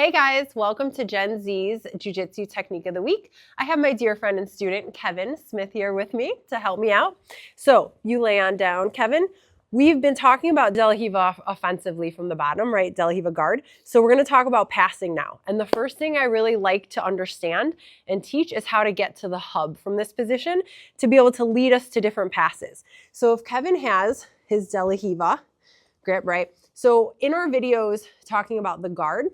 Hey guys, welcome to Gen Z's Jiu-Jitsu Technique of the Week. I have my dear friend and student, Kevin Smith, here with me to help me out. So you lay on down, Kevin. We've been talking about De La Riva offensively from the bottom, right? De La Riva guard. So we're gonna talk about passing now. And the first thing I really like to understand and teach is how to get to the hub from this position to be able to lead us to different passes. So if Kevin has his De La Riva grip, right? So in our videos talking about the guard,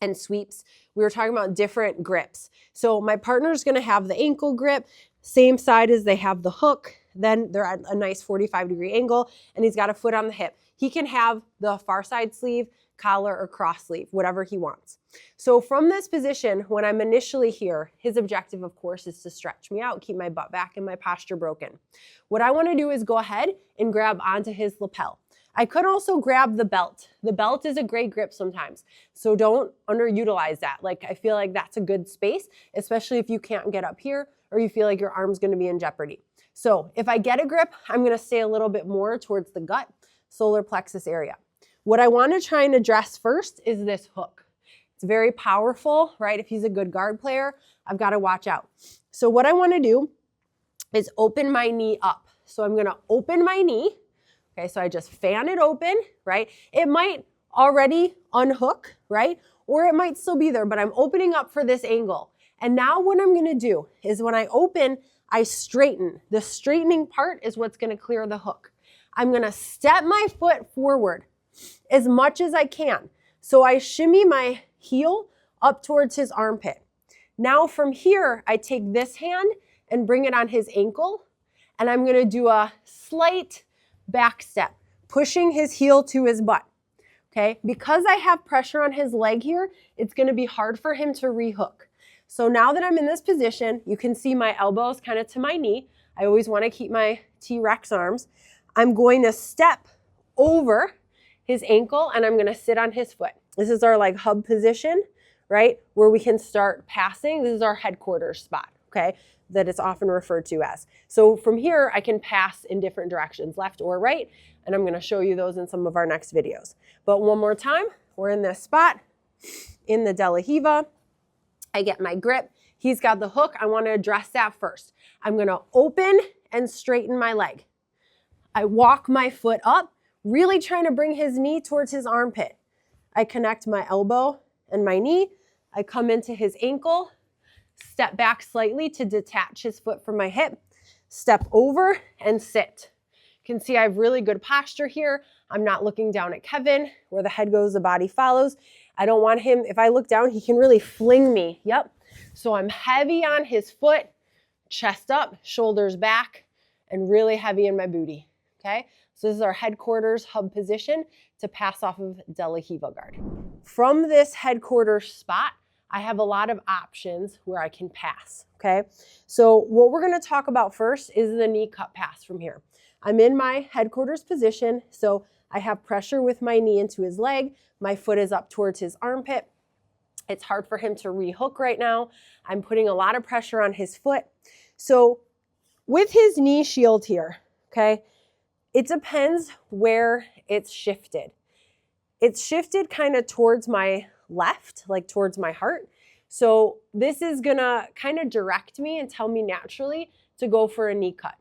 and sweeps, we were talking about different grips. So my partner's gonna have the ankle grip, same side as they have the hook, then they're at a nice 45-degree angle, and he's got a foot on the hip. He can have the far side sleeve, collar, or cross sleeve, whatever he wants. So from this position, when I'm initially here, his objective, of course, is to stretch me out, keep my butt back and my posture broken. What I wanna do is go ahead and grab onto his lapel. I could also grab the belt. The belt is a great grip sometimes, so don't underutilize that. Like, I feel like that's a good space, especially if you can't get up here or you feel like your arm's gonna be in jeopardy. So if I get a grip, I'm gonna stay a little bit more towards the gut, solar plexus area. What I wanna try and address first is this hook. It's very powerful, right? If he's a good guard player, I've gotta watch out. So what I wanna do is open my knee up. So I'm gonna open my knee. Okay, so I just fan it open, right? It might already unhook, right? Or it might still be there, but I'm opening up for this angle. And now what I'm gonna do is when I open, I straighten. The straightening part is what's gonna clear the hook. I'm gonna step my foot forward as much as I can. So I shimmy my heel up towards his armpit. Now from here, I take this hand and bring it on his ankle, and I'm gonna do a slight back step, pushing his heel to his butt, okay? Because I have pressure on his leg here, it's gonna be hard for him to rehook. So now that I'm in this position, you can see my elbows kind of to my knee. I always wanna keep my T-Rex arms. I'm going to step over his ankle and I'm gonna sit on his foot. This is our like hub position, right? Where we can start passing. This is our headquarters spot, okay? That it's often referred to as. So from here, I can pass in different directions, left or right, and I'm gonna show you those in some of our next videos. But one more time, we're in this spot, in the De La Riva. I get my grip. He's got the hook. I wanna address that first. I'm gonna open and straighten my leg. I walk my foot up, really trying to bring his knee towards his armpit. I connect my elbow and my knee. I come into his ankle, step back slightly to detach his foot from my hip, step over and sit. You can see I have really good posture here. I'm not looking down at Kevin. Where the head goes, the body follows. I don't want him, if I look down, he can really fling me. Yep. So I'm heavy on his foot, chest up, shoulders back, and really heavy in my booty, okay? So this is our headquarters hub position to pass off of De La Riva guard. From this headquarters spot, I have a lot of options where I can pass, okay? So what we're gonna talk about first is the knee cut pass from here. I'm in my headquarters position, so I have pressure with my knee into his leg. My foot is up towards his armpit. It's hard for him to rehook right now. I'm putting a lot of pressure on his foot. So with his knee shield here, okay, it depends where it's shifted. It's shifted kind of towards my left, like towards my heart. So this is gonna kind of direct me and tell me naturally to go for a knee cut.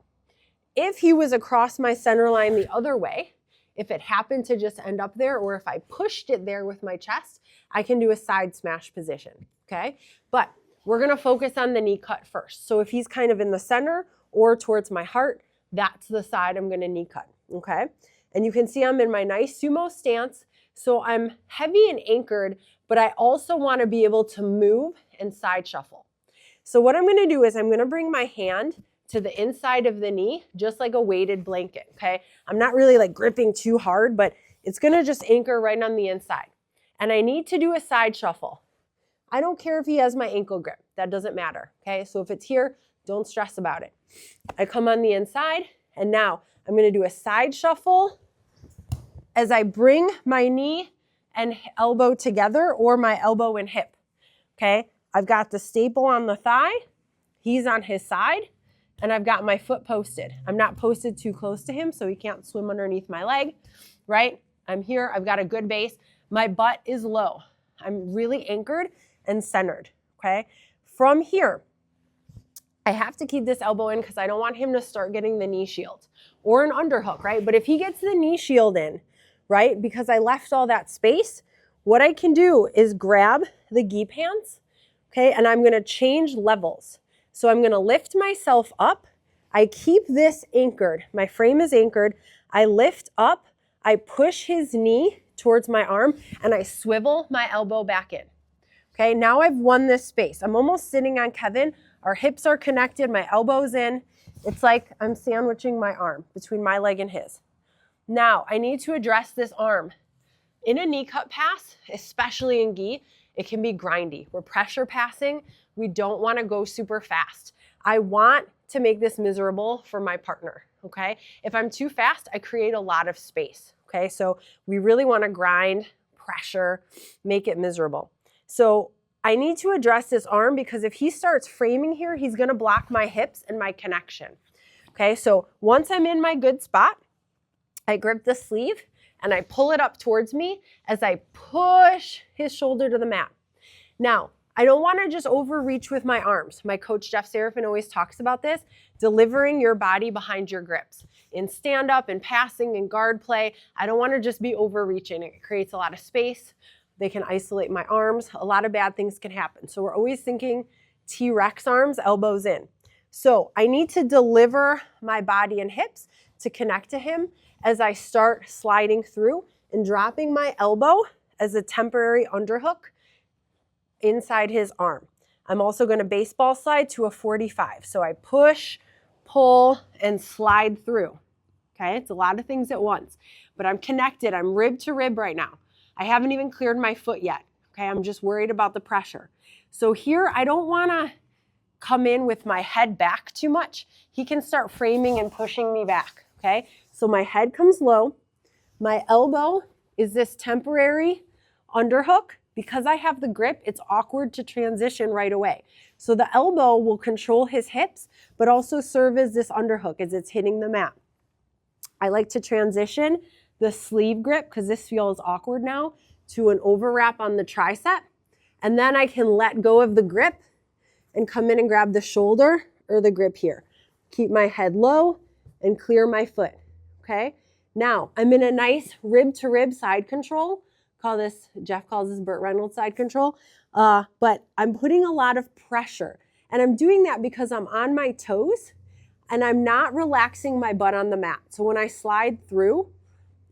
If he was across my center line the other way, if it happened to just end up there, or if I pushed it there with my chest, I can do a side smash position, okay? But we're gonna focus on the knee cut first. So if he's kind of in the center or towards my heart, that's the side I'm gonna knee cut, okay? And you can see I'm in my nice sumo stance. So I'm heavy and anchored, but I also want to be able to move and side shuffle. So what I'm going to do is I'm going to bring my hand to the inside of the knee, just like a weighted blanket, okay? I'm not really like gripping too hard, but it's going to just anchor right on the inside. And I need to do a side shuffle. I don't care if he has my ankle grip. That doesn't matter, okay? So if it's here, don't stress about it. I come on the inside, and now I'm going to do a side shuffle as I bring my knee and elbow together, or my elbow and hip, okay? I've got the staple on the thigh, he's on his side, and I've got my foot posted. I'm not posted too close to him so he can't swim underneath my leg, right? I'm here, I've got a good base. My butt is low. I'm really anchored and centered, okay? From here, I have to keep this elbow in because I don't want him to start getting the knee shield or an underhook, right? But if he gets the knee shield in, right, because I left all that space, what I can do is grab the gi pants, okay, and I'm gonna change levels. So I'm gonna lift myself up. I keep this anchored. My frame is anchored. I lift up, I push his knee towards my arm, and I swivel my elbow back in. Okay, now I've won this space. I'm almost sitting on Kevin. Our hips are connected, my elbow's in. It's like I'm sandwiching my arm between my leg and his. Now, I need to address this arm. In a knee cut pass, especially in gi, it can be grindy. We're pressure passing. We don't want to go super fast. I want to make this miserable for my partner, okay? If I'm too fast, I create a lot of space, okay? So we really want to grind, pressure, make it miserable. So I need to address this arm because if he starts framing here, he's going to block my hips and my connection. Okay, so once I'm in my good spot, I grip the sleeve and I pull it up towards me as I push his shoulder to the mat. Now, I don't want to just overreach with my arms. My coach, Jeff Seraphin, always talks about this, delivering your body behind your grips. In stand-up, in passing, in guard play, I don't want to just be overreaching. It creates a lot of space. They can isolate my arms. A lot of bad things can happen. So we're always thinking T-Rex arms, elbows in. So I need to deliver my body and hips to connect to him as I start sliding through and dropping my elbow as a temporary underhook inside his arm. I'm also going to baseball slide to a 45. So I push, pull, and slide through. Okay, it's a lot of things at once, but I'm connected. I'm rib to rib right now. I haven't even cleared my foot yet. Okay, I'm just worried about the pressure. So here, I don't want to come in with my head back too much. He can start framing and pushing me back. Okay, so my head comes low. My elbow is this temporary underhook. Because I have the grip, it's awkward to transition right away. So the elbow will control his hips, but also serve as this underhook as it's hitting the mat. I like to transition the sleeve grip, because this feels awkward now, to an overwrap on the tricep. And then I can let go of the grip and come in and grab the shoulder or the grip here. Keep my head low and clear my foot, okay? Now, I'm in a nice rib-to-rib side control. Jeff calls this Burt Reynolds side control, but I'm putting a lot of pressure. And I'm doing that because I'm on my toes and I'm not relaxing my butt on the mat. So when I slide through,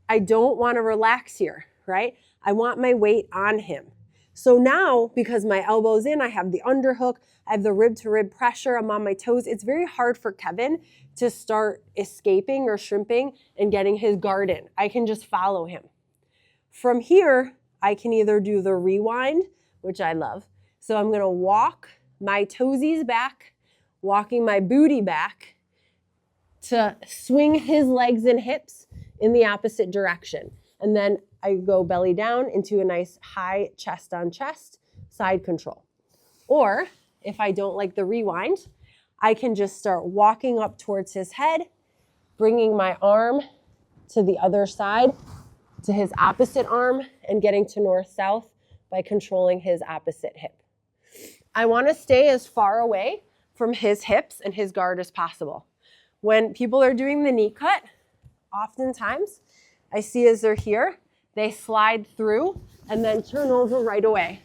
I don't want to relax here, right? I want my weight on him. So now, because my elbow's in, I have the underhook, I have the rib-to-rib pressure, I'm on my toes. It's very hard for Kevin to start escaping or shrimping and getting his guard in. I can just follow him. From here, I can either do the rewind, which I love. So I'm going to walk my toesies back, walking my booty back to swing his legs and hips in the opposite direction. And then I go belly down into a nice high chest on chest side control. Or if I don't like the rewind, I can just start walking up towards his head, bringing my arm to the other side, to his opposite arm, and getting to north-south by controlling his opposite hip. I want to stay as far away from his hips and his guard as possible. When people are doing the knee cut, oftentimes I see as they're here, they slide through and then turn over right away.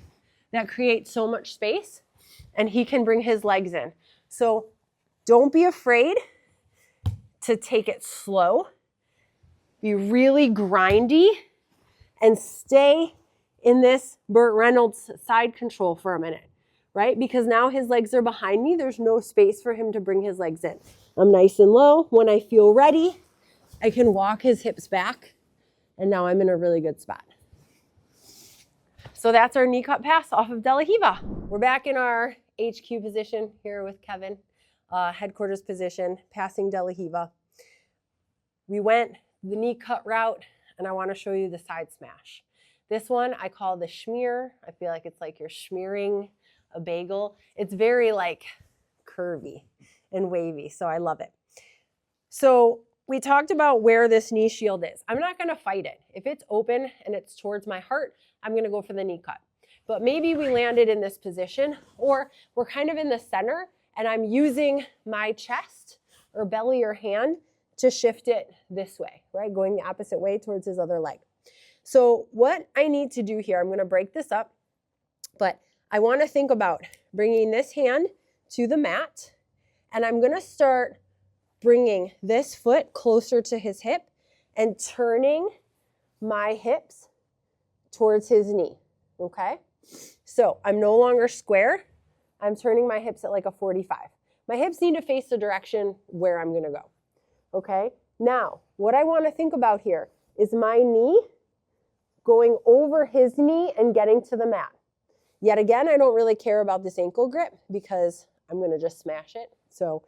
That creates so much space, and he can bring his legs in. So don't be afraid to take it slow. Be really grindy and stay in this Burt Reynolds side control for a minute, right? Because now his legs are behind me. There's no space for him to bring his legs in. I'm nice and low. When I feel ready, I can walk his hips back, and now I'm in a really good spot. So that's our knee cut pass off of De La Riva. We're back in our HQ position here with Kevin, headquarters position, passing De La Riva. We went the knee cut route, and I want to show you the side smash. This one I call the schmear. I feel like it's like you're smearing a bagel. It's very like curvy and wavy, so I love it. So we talked about where this knee shield is. I'm not going to fight it. If it's open and it's towards my heart, I'm going to go for the knee cut. but maybe we landed in this position, or we're kind of in the center and I'm using my chest or belly or hand to shift it this way, right? Going the opposite way towards his other leg. So what I need to do here, I'm going to break this up, but I want to think about bringing this hand to the mat, and I'm going to start bringing this foot closer to his hip and turning my hips towards his knee, okay? So I'm no longer square. I'm turning my hips at like a 45. My hips need to face the direction where I'm going to go, okay? Now, what I want to think about here is my knee going over his knee and getting to the mat. Yet again, I don't really care about this ankle grip because I'm going to just smash it. So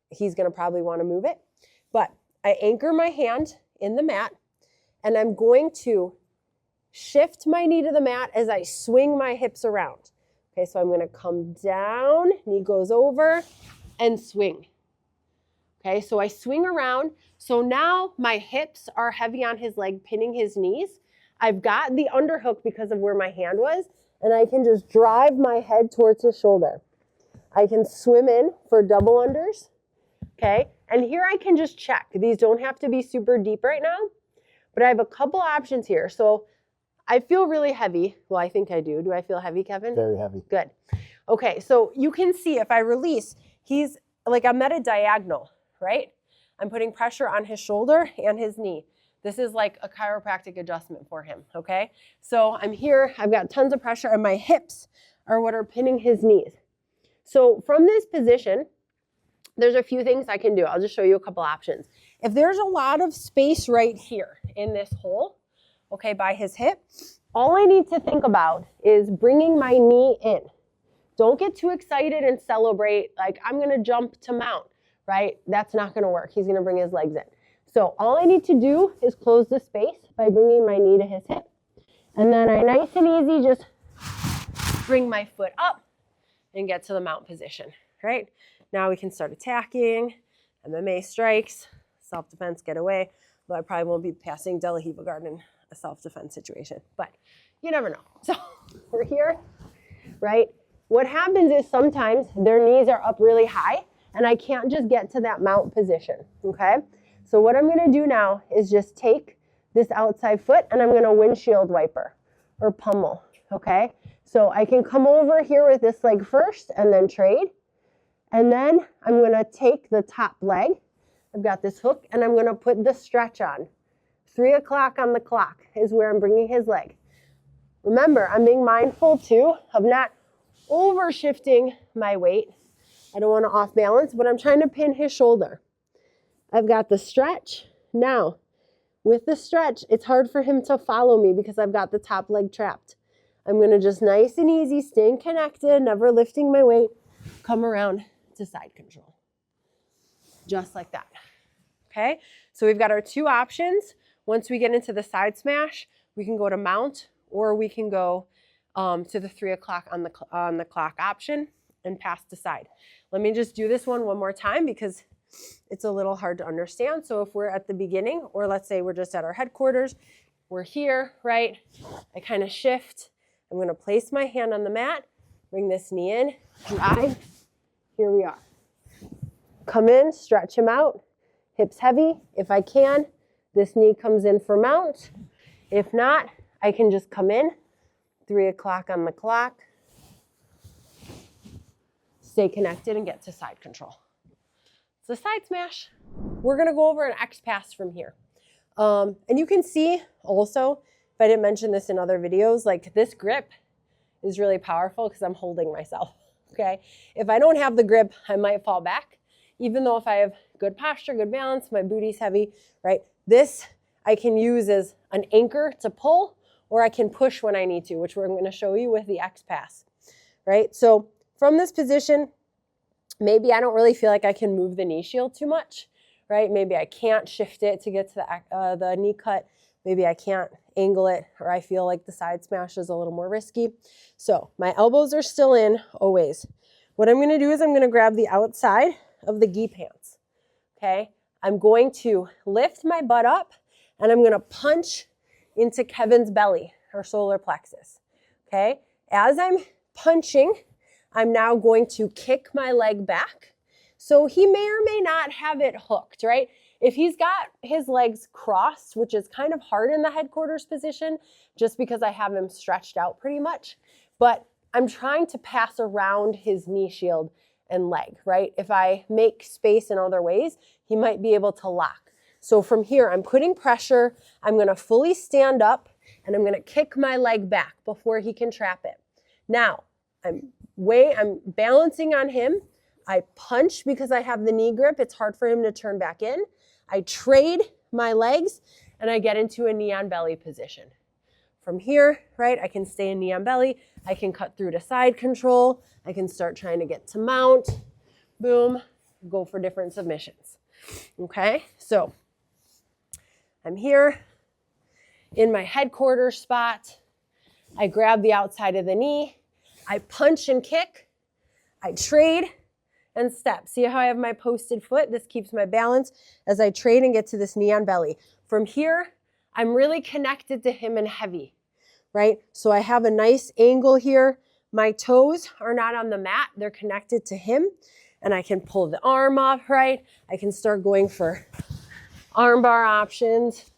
he's going to probably want to move it. But I anchor my hand in the mat, and I'm going to shift my knee to the mat as I swing my hips around. Okay, so I'm going to come down, knee goes over, and swing. Okay, so I swing around. So now my hips are heavy on his leg, pinning his knees. I've got the underhook because of where my hand was, and I can just drive my head towards his shoulder. I can swim in for double unders, okay? And here I can just check. These don't have to be super deep right now, but I have a couple options here. So I feel really heavy. Well, I think I do. Do I feel heavy, Kevin? Very heavy. Good. Okay, so you can see if I release, he's like I'm at a diagonal, right? I'm putting pressure on his shoulder and his knee. This is like a chiropractic adjustment for him, okay? So I'm here, I've got tons of pressure, and my hips are what are pinning his knees. So from this position, there's a few things I can do. I'll just show you a couple options. If there's a lot of space right here in this hole, okay, by his hip, all I need to think about is bringing my knee in. Don't get too excited and celebrate like I'm gonna jump to mount, right? That's not gonna work. He's gonna bring his legs in. So all I need to do is close the space by bringing my knee to his hip. And then I nice and easy just bring my foot up and get to the mount position, right? Now we can start attacking, MMA strikes, self-defense, get away. Though I probably won't be passing De La Riva guard in a self-defense situation, but you never know. So we're here, right? What happens is sometimes their knees are up really high and I can't just get to that mount position, okay? So what I'm gonna do now is just take this outside foot and I'm gonna windshield wiper or pummel, okay? So I can come over here with this leg first and then trade. And then I'm gonna take the top leg. I've got this hook and I'm gonna put the stretch on. 3 o'clock on the clock is where I'm bringing his leg. Remember, I'm being mindful too of not over shifting my weight. I don't wanna off balance, but I'm trying to pin his shoulder. I've got the stretch. Now, with the stretch, it's hard for him to follow me because I've got the top leg trapped. I'm going to just nice and easy, staying connected, never lifting my weight, come around to side control. Just like that. Okay? So we've got our two options. Once we get into the side smash, we can go to mount, or we can go to the 3 o'clock on the clock option and pass to side. Let me just do this one more time because it's a little hard to understand. So if we're at the beginning, or let's say we're just at our headquarters, we're here, right? I kind of shift. I'm going to place my hand on the mat, bring this knee in, drive. Here we are. Come in, stretch him out. Hips heavy. If I can, this knee comes in for mount. If not, I can just come in. 3 o'clock on the clock. Stay connected and get to side control. So side smash. We're going to go over an X pass from here. And you can see also, if I didn't mention this in other videos, like this grip is really powerful because I'm holding myself, okay? If I don't have the grip, I might fall back. Even though if I have good posture, good balance, my booty's heavy, right? This I can use as an anchor to pull, or I can push when I need to, which we're going to show you with the X pass, right? So from this position, maybe I don't really feel like I can move the knee shield too much, right? Maybe I can't shift it to get to the knee cut. Maybe I can't angle it, or I feel like the side smash is a little more risky. So my elbows are still in always. What I'm going to do is I'm going to grab the outside of the gi pants, okay? I'm going to lift my butt up and I'm going to punch into Kevin's belly or solar plexus, okay? As I'm punching, I'm now going to kick my leg back. So he may or may not have it hooked, right? If he's got his legs crossed, which is kind of hard in the headquarters position, just because I have him stretched out pretty much, but I'm trying to pass around his knee shield and leg, right? If I make space in other ways, he might be able to lock. So from here, I'm putting pressure, I'm gonna fully stand up, and I'm gonna kick my leg back before he can trap it. Now, I'm balancing on him. I punch because I have the knee grip. It's hard for him to turn back in. I trade my legs and I get into a knee on belly position. From here, right, I can stay in knee on belly. I can cut through to side control. I can start trying to get to mount. Boom, go for different submissions. Okay, so I'm here in my headquarters spot. I grab the outside of the knee. I punch and kick. I trade and step. See how I have my posted foot? This keeps my balance as I trade and get to this knee on belly. From here, I'm really connected to him and heavy, right? So I have a nice angle here. My toes are not on the mat. They're connected to him, and I can pull the arm off, right? I can start going for arm bar options,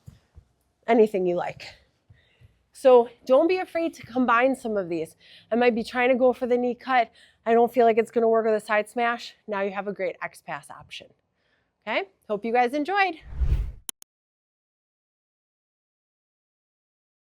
anything you like. So don't be afraid to combine some of these. I might be trying to go for the knee cut. I don't feel like it's gonna work with a side smash. Now you have a great X-Pass option. Okay, hope you guys enjoyed.